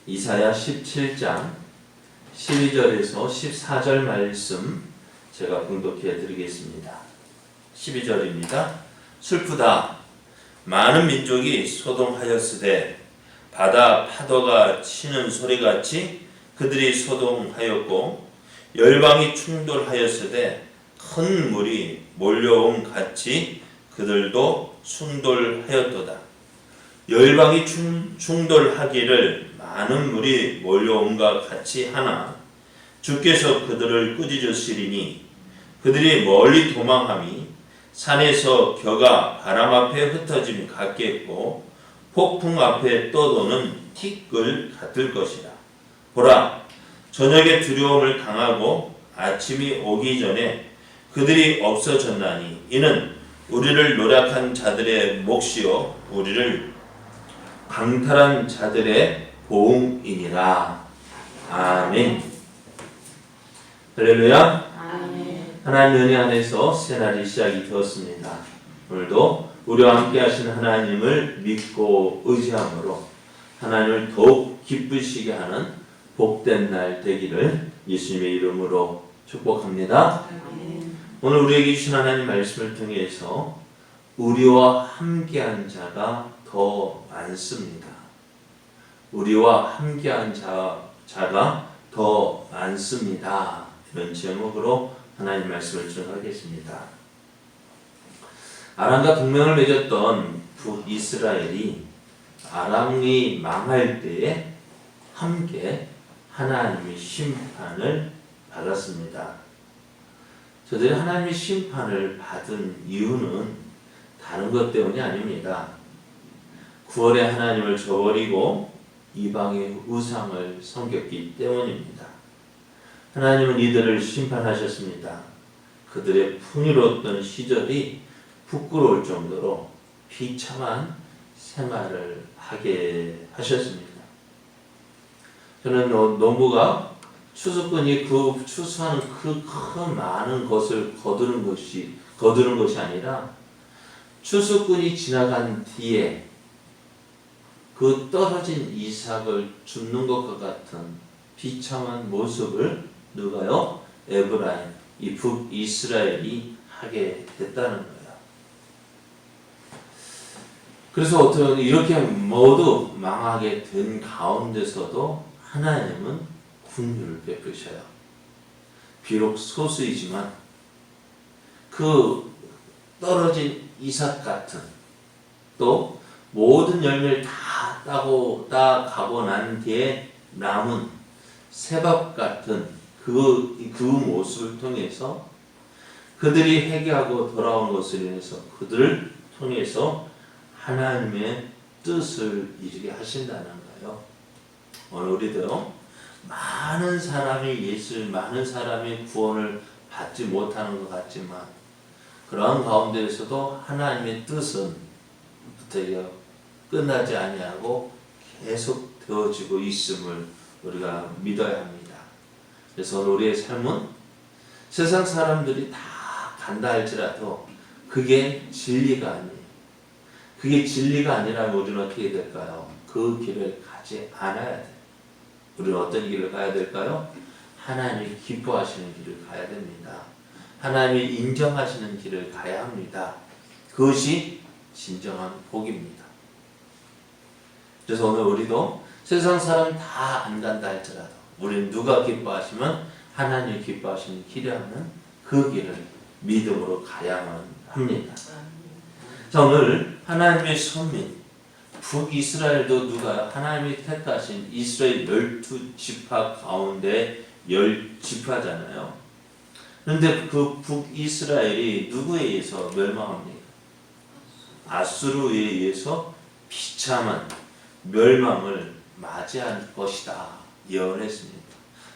이사야 17장 12절에서 14절 말씀 제가 봉독해 드리겠습니다. 12절입니다. 슬프다. 많은 민족이 소동하였으되 바다 파도가 치는 소리같이 그들이 소동하였고 열방이 충돌하였으되 큰 물이 몰려옴 같이 그들도 충돌하였도다. 열방이 충돌하기를 많은 물이 몰려옴과 같이 하나 주께서 그들을 꾸짖으시리니 그들이 멀리 도망함이 산에서 겨가 바람 앞에 흩어짐 같겠고 폭풍 앞에 떠도는 티끌 같을 것이라. 보라, 저녁의 두려움을 당하고 아침이 오기 전에 그들이 없어졌나니 이는 우리를 노력한 자들의 몫이요 우리를 강탈한 자들의 보응이니라. 아멘. 할렐루야. 아멘. 하나님 은혜 안에서 새날이 시작이 되었습니다. 오늘도 우리와 함께 하신 하나님을 믿고 의지함으로 하나님을 더욱 기쁘시게 하는 복된 날 되기를 예수님의 이름으로 축복합니다. 아멘. 오늘 우리에게 주신 하나님 말씀을 통해서 우리와 함께한 자가 더 많습니다. 우리와 함께한 자가 더 많습니다. 이런 제목으로 하나님 말씀을 전하겠습니다. 아람과 동맹을 맺었던 북이스라엘이 아람이 망할 때에 함께 하나님의 심판을 받았습니다. 저들이 하나님의 심판을 받은 이유는 다른 것 때문이 아닙니다. 구원의 하나님을 저버리고 이방의 우상을 섬겼기 때문입니다. 하나님은 이들을 심판하셨습니다. 그들의 풍요로웠던 시절이 부끄러울 정도로 비참한 생활을 하게 하셨습니다. 저는 농부가 추수꾼이 그 추수하는 그 큰 많은 것을 거두는 것이 아니라 추수꾼이 지나간 뒤에 그 떨어진 이삭을 줍는 것과 같은 비참한 모습을 누가요? 에브라임, 이 북이스라엘이 하게 됐다는 거예요. 그래서 어떻게 이렇게 모두 망하게 된 가운데서도 하나님은 긍휼을 베푸셔요. 비록 소수이지만 그 떨어진 이삭 같은 또 모든 열매를 다 따가고 난 뒤에 남은 새밥 같은 그 모습을 통해서 그들이 회개하고 돌아온 것을 인해서 그들을 통해서 하나님의 뜻을 이루게 하신다는 거예요. 오늘 우리도 많은 사람이 구원을 받지 못하는 것 같지만 그러한 가운데에서도 하나님의 뜻은 어떻게 끝나지 아니하고 계속 되어지고 있음을 우리가 믿어야 합니다. 그래서 오늘 우리의 삶은 세상 사람들이 다 간다 할지라도 그게 진리가 아니에요. 그게 진리가 아니라면 우리는 어떻게 될까요? 그 길을 가지 않아야 돼요. 우리는 어떤 길을 가야 될까요? 하나님이 기뻐하시는 길을 가야 됩니다. 하나님이 인정하시는 길을 가야 합니다. 그것이 진정한 복입니다. 그래서 오늘 우리도 세상 사람 다 안 간다 할지라도 우리는 누가 기뻐하시면 하나님이 기뻐하시는 길이라는 그 길을 믿음으로 가야만 합니다. 자, 오늘 하나님의 선민 북이스라엘도 누가 하나님이 택하신 이스라엘 12지파 가운데 10지파잖아요. 그런데 그 북이스라엘이 누구에 의해서 멸망합니까? 아수르에 의해서 비참한 멸망을 맞이할 것이다 예언했습니다.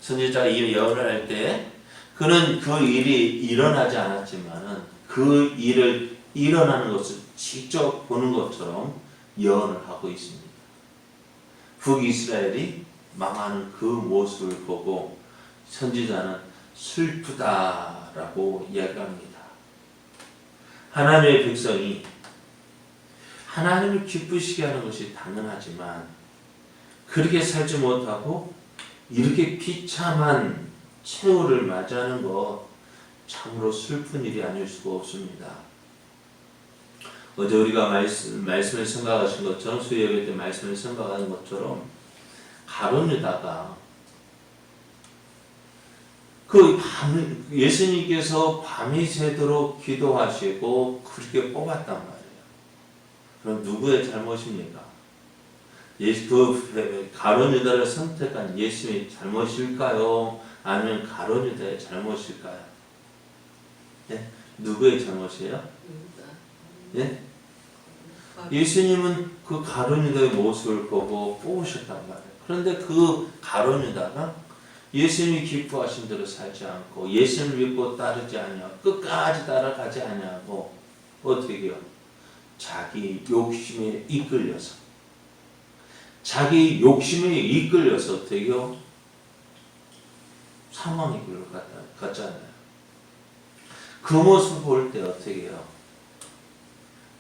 선지자가 이 예언을 할 때 그는 그 일이 일어나지 않았지만은 그 일을 일어나는 것을 직접 보는 것처럼 예언을 하고 있습니다. 북이스라엘이 망하는 그 모습을 보고 선지자는 슬프다라고 이야기합니다. 하나님의 백성이 하나님을 기쁘시게 하는 것이 당연하지만 그렇게 살지 못하고 이렇게 비참한 최후를 맞이하는 거 참으로 슬픈 일이 아닐 수가 없습니다. 어제 우리가 말씀을 생각하신 것처럼 수요예배 때 말씀을 생각하는 것처럼 가룟 유다가 예수님께서 밤이 새도록 기도하시고 그렇게 뽑았단 말이에요. 그럼 누구의 잘못입니까? 가룟 유다를 선택한 예수님의 잘못일까요? 아니면 가룟 유다의 잘못일까요? 네? 누구의 잘못이에요? 네? 예수님은 그 가룟 유다의 모습을 보고 뽑으셨단 말이에요. 그런데 그 가룟 유다가 예수님이 기뻐하신 대로 살지 않고 예수님을 믿고 따르지 아니하고 끝까지 따라가지 아니하고 어떻게 해요? 자기 욕심에 이끌려서 어떻게 해요? 사망의 길로 갔잖아요. 그 모습을 볼 때 어떻게 해요?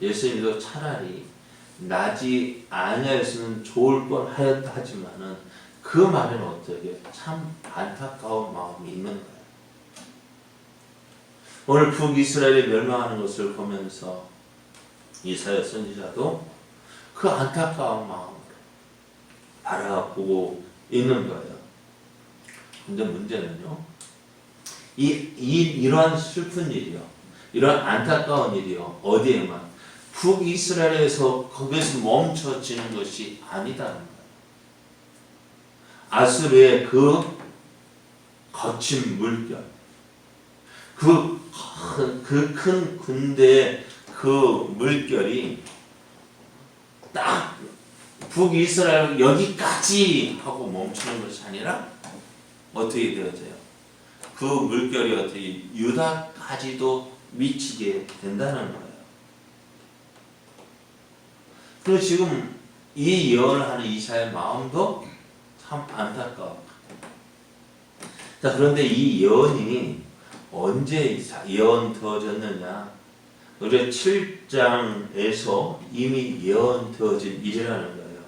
예수님도 차라리 나지 아니하였으면 좋을 뻔하였다 하지만은 그 말에는 어떻게 참 안타까운 마음이 있는 거예요. 오늘 북이스라엘이 멸망하는 것을 보면서 이사야 선지자도 그 안타까운 마음으로 바라보고 있는 거예요. 근데 문제는요, 이러한 슬픈 일이요, 이러한 안타까운 일이요, 어디에만 북이스라엘에서 거기서 멈춰지는 것이 아니다는 거예요. 아수르의 그 거친 물결, 그 큰 군대의 그 물결이 딱 북이스라엘 여기까지 하고 멈추는 것이 아니라 어떻게 되어져요? 그 물결이 어떻게 유다까지도 미치게 된다는 거예요. 그리고 지금 이 예언을 하는 이사야의 마음도 참 안타까워. 자, 그런데 이 예언이 언제 예언되어졌느냐? 우리 7장에서 이미 예언되어진 일이라는 거예요.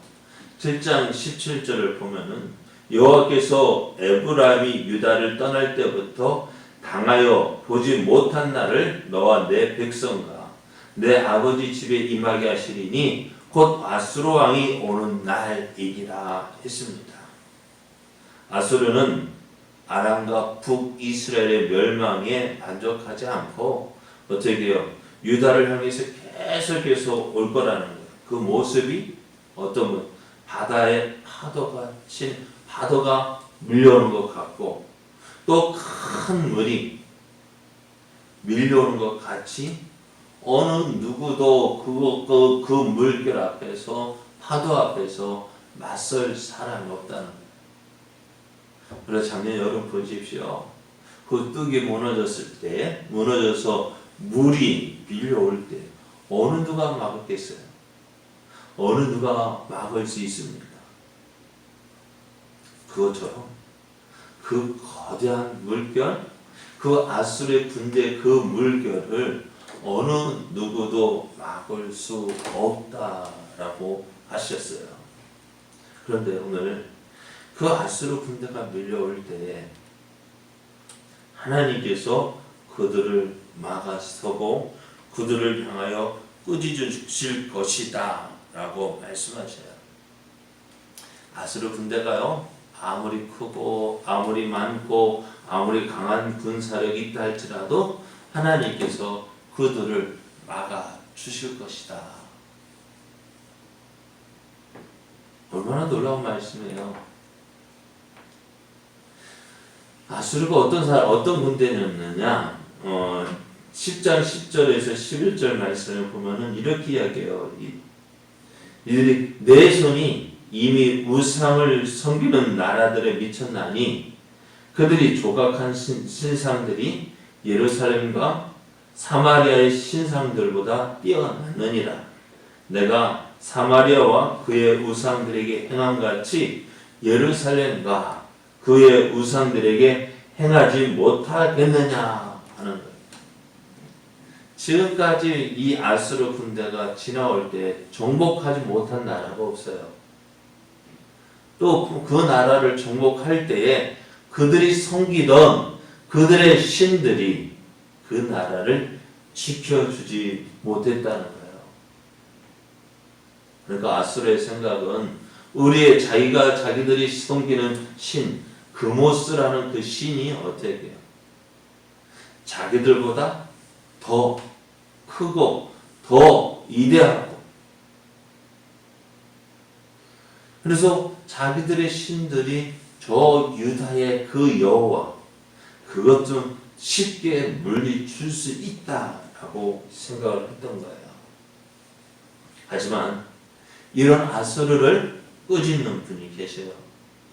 7장 17절을 보면은 여호와께서 에브라임이 유다를 떠날 때부터 당하여 보지 못한 날을 너와 내 백성과 내 아버지 집에 임하게 하시리니 곧 아수르 왕이 오는 날이니라 했습니다. 아수르는 아람과 북이스라엘의 멸망에 만족하지 않고 어떻게 해요? 유다를 향해서 계속 올 거라는 거예요. 그 모습이 어떤 것? 바다에 파도가 밀려오는 것 같고 또 큰 물이 밀려오는 것 같이 어느 누구도 그 물결 앞에서 파도 앞에서 맞설 사람이 없다는 거예요. 그래서 작년 여름 보십시오. 그 뚝이 무너져서 물이 밀려올 때 어느 누가 막았겠어요? 어느 누가 막을 수 있습니까? 그것처럼 그 거대한 물결, 그 아수르의 군대 그 물결을 어느 누구도 막을 수 없다라고 하셨어요. 그런데 오늘 그 아수르 군대가 밀려올 때 하나님께서 그들을 막아서고 그들을 향하여 꾸짖으실 것이다 라고 말씀하셔요. 아수르 군대가요, 아무리 크고 아무리 많고 아무리 강한 군사력이 있다 할지라도 하나님께서 그들을 막아 주실 것이다. 얼마나 놀라운 말씀이에요. 아수르가 어떤 군대였느냐? 10장 10절에서 11절 말씀을 보면은 이렇게 이야기해요. 이들이 내 손이 이미 우상을 섬기는 나라들에 미쳤나니 그들이 조각한 신상들이 예루살렘과 사마리아의 신상들보다 뛰어났느니라. 내가 사마리아와 그의 우상들에게 행함같이 예루살렘과 그의 우상들에게 행하지 못하겠느냐 하는 거예요. 지금까지 이 아수르 군대가 지나올 때 정복하지 못한 나라가 없어요. 또 그 나라를 정복할 때에 그들이 섬기던 그들의 신들이 그 나라를 지켜주지 못했다는 거예요. 그러니까 아수르의 생각은 자기들이 섬기는 신, 그모스라는 그 신이 어떻게 해요? 자기들보다 더 크고 더 위대하고, 그래서 자기들의 신들이 저 유다의 그 여호와, 그것 좀 쉽게 물리칠 수 있다라고 생각을 했던 거예요. 하지만 이런 아수르를 꾸짖는 분이 계셔요.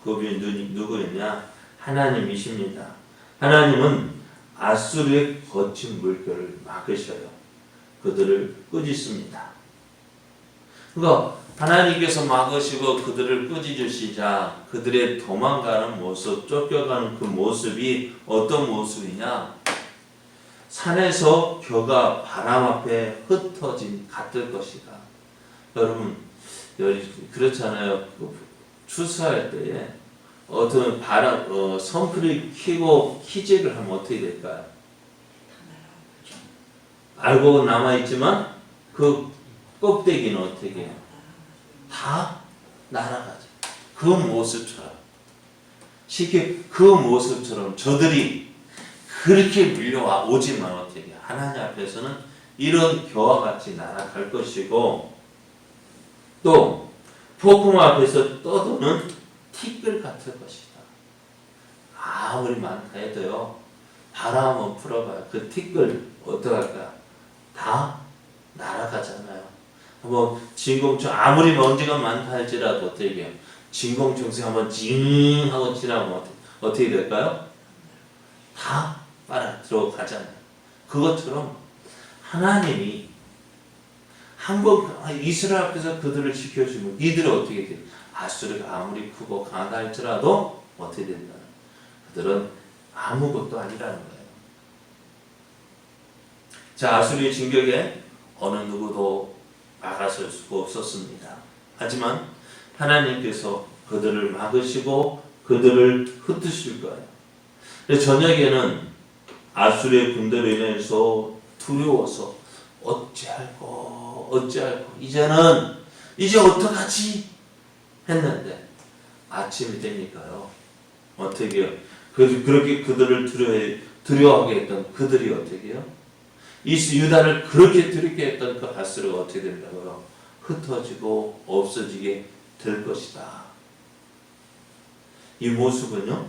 그분이 누구였냐? 하나님이십니다. 하나님은 아수르의 거친 물결을 막으셔요. 그들을 꾸짖습니다. 그러니까 하나님께서 막으시고 그들을 꾸짖으시자 그들의 도망가는 모습, 쫓겨가는 그 모습이 어떤 모습이냐? 산에서 겨가 바람 앞에 흩어진 같을 것이다. 여러분 그렇잖아요. 추수할 때에 어떤 선풀이 키고 키재를 하면 어떻게 될까요? 알고 남아있지만 그 껍데기는 어떻게 해요? 다 날아가죠. 그 모습처럼, 쉽게 그 모습처럼 저들이 그렇게 밀려와 오지만 어떻게 해요? 하나님 앞에서는 이런 겨와 같이 날아갈 것이고, 또 폭풍 앞에서 떠도는 티끌 같을 것이다. 아무리 많다 해도요, 바람 한번 풀어봐요. 그 티끌 어떡할까? 다 날아가잖아요. 한번 진공청, 아무리 먼지가 많다 할지라도 어떻게 해요? 진공청소기 한번 징 하고 지나면 어떻게 될까요? 다 빨아 들어가잖아요. 그것처럼 하나님이 한번 이스라엘 앞에서 그들을 지켜주면 이들은 어떻게 돼요? 아수르가 아무리 크고 강하다 할지라도 어떻게 된다? 그들은 아무것도 아니라는 거예요. 자, 아수르의 진격에 어느 누구도 막아설 수가 없었습니다. 하지만 하나님께서 그들을 막으시고 그들을 흩으실 거예요. 저녁에는 아수르의 군대로 인해서 두려워서 어찌할꼬 이제 어떡하지 했는데 아침이 되니까요, 어떻게 해요? 그렇게 그들을 두려워하게 했던 그들이 어떻게 해요? 유다를 그렇게 두렵게 했던 그 아수르가 어떻게 된다고요? 흩어지고 없어지게 될 것이다. 이 모습은요,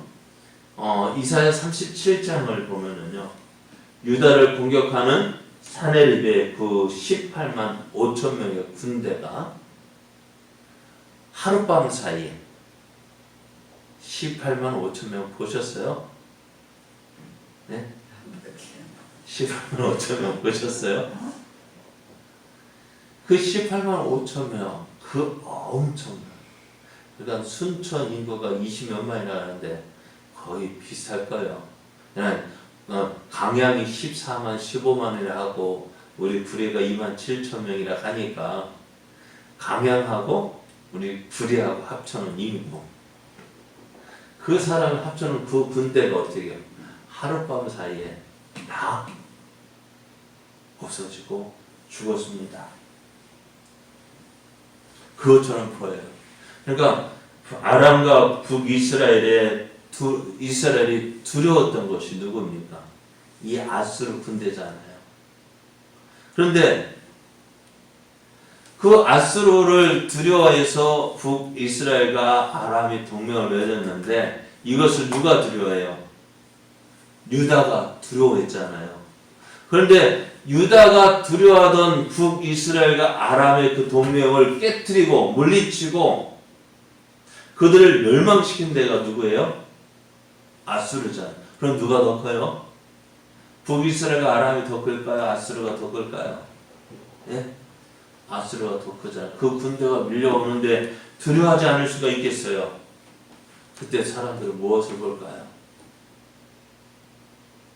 이사야 37장을 보면은요, 유다를 공격하는 사네립의 그 18만 5천 명의 군대가 하룻밤 사이에 18만 5천 명 보셨어요? 네? 18만 5천 명 보셨어요? 그 18만 5천 명, 그 엄청난, 그러니까 순천 인구가 20몇만이나 하는데 거의 비슷할 거예요. 그냥 강양이 14만, 15만이라 하고 우리 구례가 2만 7천 명이라 하니까 강양하고 우리 구례하고 합쳐는 인구, 그 사람을 합쳐는 그 군대가 어떻게 해요? 하룻밤 사이에 다 없어지고 죽었습니다. 그것처럼 보여요. 그러니까 아람과 이스라엘이 두려웠던 것이 누굽니까? 이 아수르 군대잖아요. 그런데 그 아수르를 두려워해서 북이스라엘과 아람이 동맹을 맺었는데 이것을 누가 두려워해요? 유다가 두려워했잖아요. 그런데 유다가 두려워하던 북이스라엘과 아람의 그 동맹을 깨뜨리고 물리치고 그들을 멸망시킨 데가 누구예요? 아수르잖아요. 그럼 누가 더 커요? 북이스라엘과 아람이 더 클까요? 아수르가 더 클까요? 예? 아수르가 더 크잖아요. 그 군대가 밀려오는데 두려워하지 않을 수가 있겠어요? 그때 사람들은 무엇을 볼까요?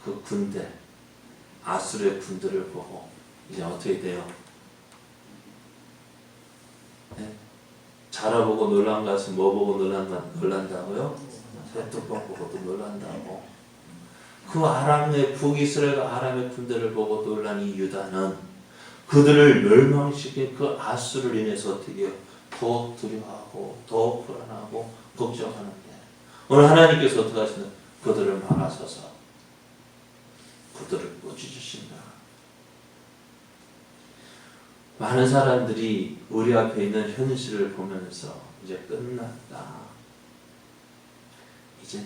그 군대, 아수르의 군대를 보고 이제 어떻게 돼요? 네? 자라보고 놀란 가서 뭐 보고 놀란다고요? 새뚜껑 보고도 놀란다고. 그 아람의 북이스라엘과 아람의 군대를 보고 놀란 이 유다는 그들을 멸망시킨 그 아수를 인해서 어떻게 해요? 더 두려워하고 더 불안하고 걱정하는데 오늘 하나님께서 어떻게 하시나? 그들을 막아서서 그들을 꾸짖으신다. 많은 사람들이 우리 앞에 있는 현실을 보면서 이제 끝났다, 이제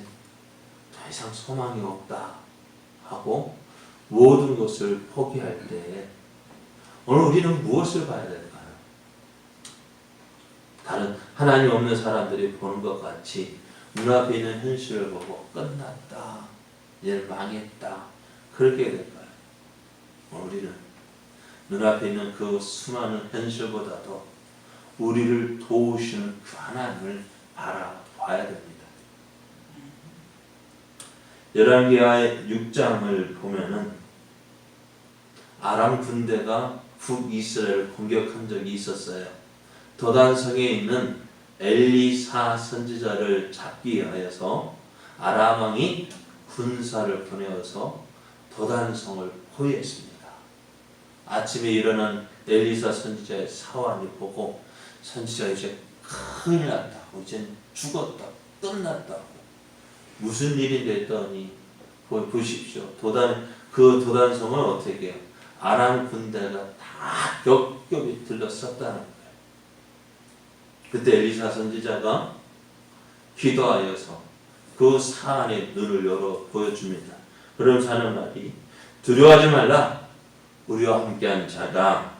더 이상 소망이 없다 하고 모든 것을 포기할 때 오늘 우리는 무엇을 봐야 될까요? 다른 하나님 없는 사람들이 보는 것 같이 눈앞에 있는 현실을 보고 끝났다, 이제 망했다, 그렇게 될까요? 우리는 눈앞에 있는 그 수많은 현실보다도 우리를 도우시는 그 하나님을 바라봐야 됩니다. 열왕기하 6장을 보면은 아람 군대가 북이스라엘을 공격한 적이 있었어요. 도단성에 있는 엘리사 선지자를 잡기 위하여서 아람 왕이 군사를 보내어서 도단성을 포위했습니다. 아침에 일어난 엘리사 선지자의 사환이 보고 선지자 이제 큰일 났다고, 이제 죽었다, 끝났다고, 무슨 일인데 했더니 보십시오. 그 도단성을 어떻게 해요? 아람 군대가 다 겹겹이 들러섰다는 거예요. 그때 엘리사 선지자가 기도하여서 그 사안의 눈을 열어 보여줍니다. 그러면서 하는 말이 두려워하지 말라. 우리와 함께한 자가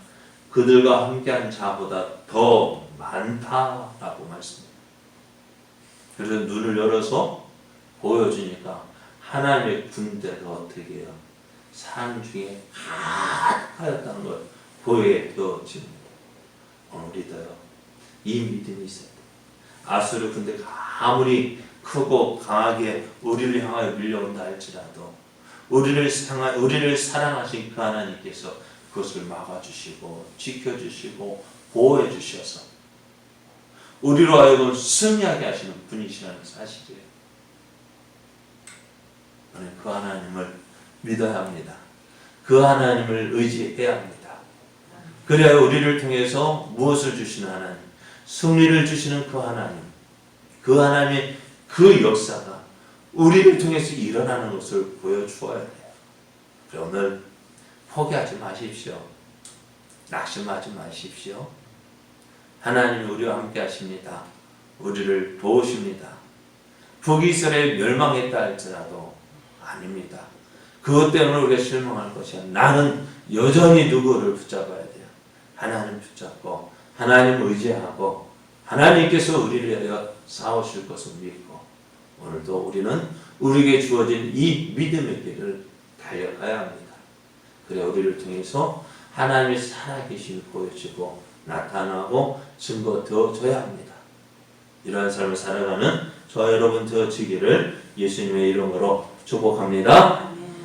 그들과 함께한 자보다 더 많다라고 말씀합니다. 그래서 눈을 열어서 보여주니까 하나님의 군대가 어떻게 해요? 산 중에 가득하였다는 걸 보여집니다. 우리도요, 이 믿음이 있어야 돼요. 아수르 군대가 아무리 크고 강하게 우리를 향하여 밀려온다 할지라도 우리를 사랑하신 그 하나님께서 그것을 막아주시고 지켜주시고 보호해주셔서 우리로 하여금 승리하게 하시는 분이시라는 사실이에요. 그 하나님을 믿어야 합니다. 그 하나님을 의지해야 합니다. 그래야 우리를 통해서 무엇을 주시는 하나님, 승리를 주시는 그 하나님, 그 하나님의 그 역사가 우리를 통해서 일어나는 것을 보여주어야 돼요. 오늘 포기하지 마십시오. 낙심하지 마십시오. 하나님이 우리와 함께 하십니다. 우리를 도우십니다. 북이스라엘 멸망했다 할지라도 아닙니다. 그것 때문에 우리가 실망할 것이 아니라 나는 여전히 누구를 붙잡아야 돼요? 하나님 붙잡고 하나님 의지하고 하나님께서 우리를 위하여 싸우실 것을 믿고 오늘도 우리는 우리에게 주어진 이 믿음의 길을 달려가야 합니다. 그래 우리를 통해서 하나님의 살아계심이 보여지고 나타나고 증거되어져야 합니다. 이러한 삶을 살아가는 저와 여러분 되어지기를 예수님의 이름으로 축복합니다.